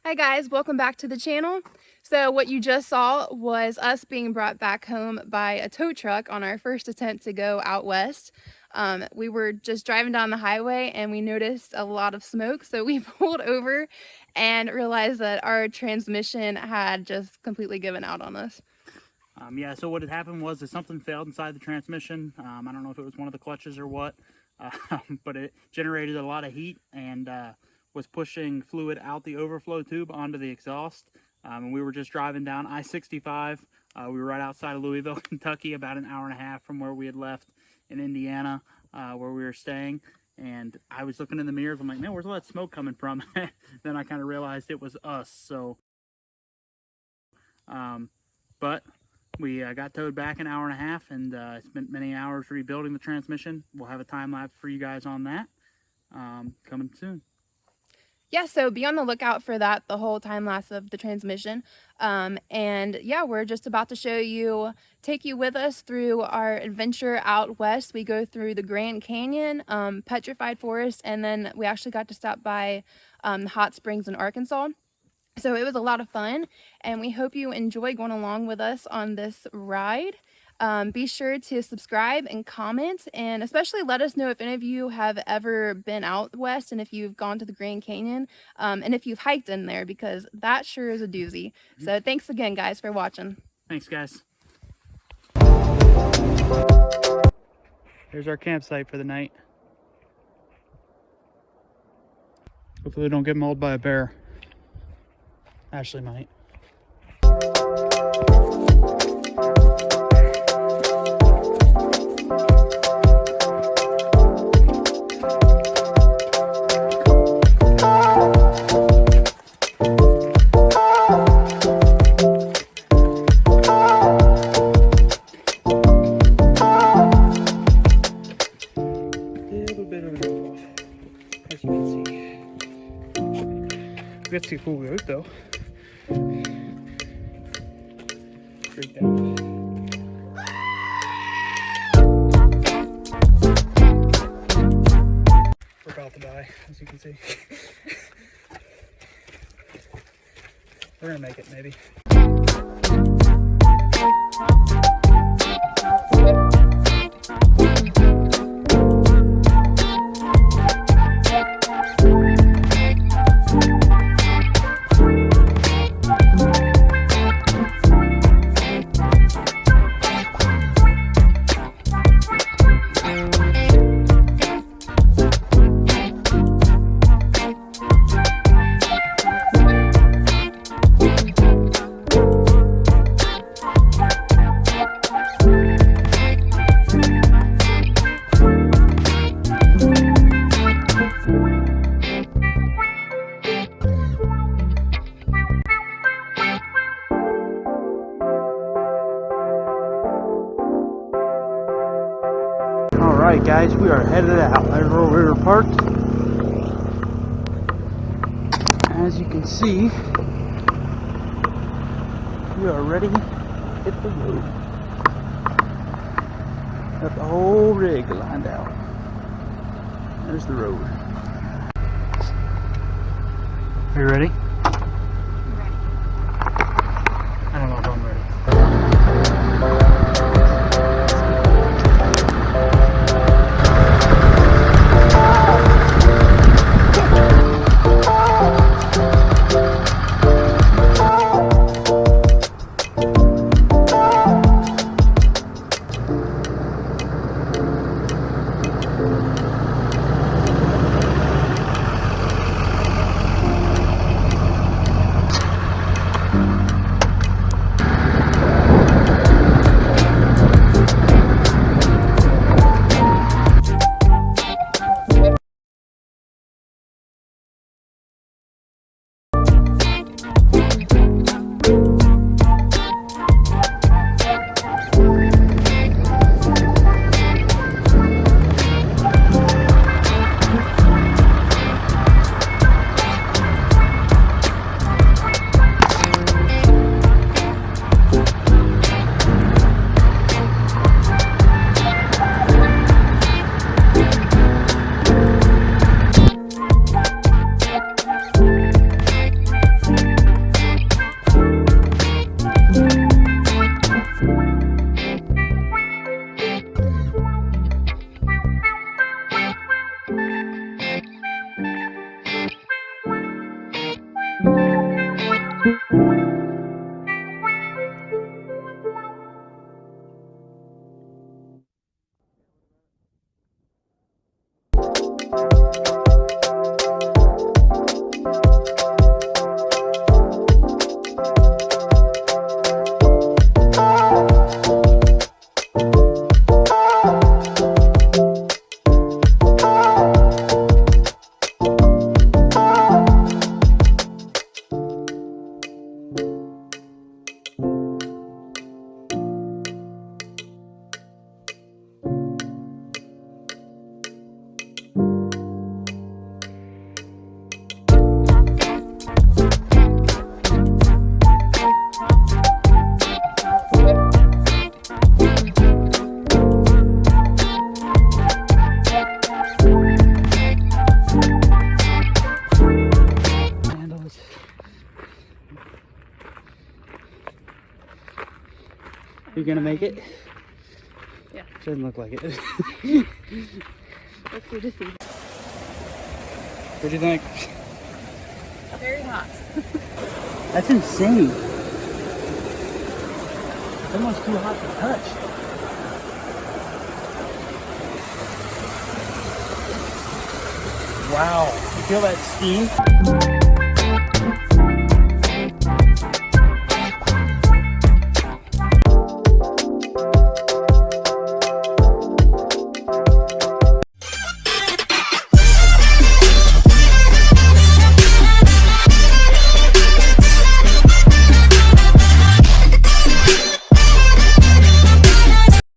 Hi guys, welcome back to the channel. So what you just saw was us being brought back home by a tow truck on our first attempt to go out west. We were just driving down the highway and we noticed a lot of smoke, so we pulled over and realized that our transmission had just completely given out on us. Yeah, so what had happened was that something failed inside the transmission. I don't know if it was one of the clutches or what, but it generated a lot of heat and was pushing fluid out the overflow tube onto the exhaust. And we were just driving down I-65. We were right outside of Louisville, Kentucky, about an hour and a half from where we had left in Indiana, where we were staying. And I was looking in the mirrors. I'm like, man, where's all that smoke coming from? Then I kind of realized it was us. So, but we got towed back an hour and a half and spent many hours rebuilding the transmission. We'll have a time lapse for you guys on that coming soon. Yeah, so be on the lookout for that, the whole time lapse of the transmission. And yeah, we're just about to take you with us through our adventure out west. We go through the Grand Canyon, Petrified Forest, and then we actually got to stop by Hot Springs in Arkansas. So it was a lot of fun, and we hope you enjoy going along with us on this ride. Be sure to subscribe and comment, and especially let us know if any of you have ever been out west and if you've gone to the Grand Canyon, and if you've hiked in there, because that sure is a doozy. So thanks again, guys, for watching. Thanks, guys. Here's our campsite for the night. Hopefully we don't get mauled by a bear. Ashley might. We got to cool goat though. Freaked out. We're about to die, as you can see. We're gonna make it, maybe. Alright guys, we are headed out. There's where we were parked. As you can see, we are ready to hit the road. Got the whole rig lined out. There's the road. Are you ready? I'm ready. I don't know if I'm ready. You gonna make it? Yeah. Doesn't look like it. Let's see to see. What do you think? Very hot. That's insane. It's almost too hot to touch. Wow. You feel that steam?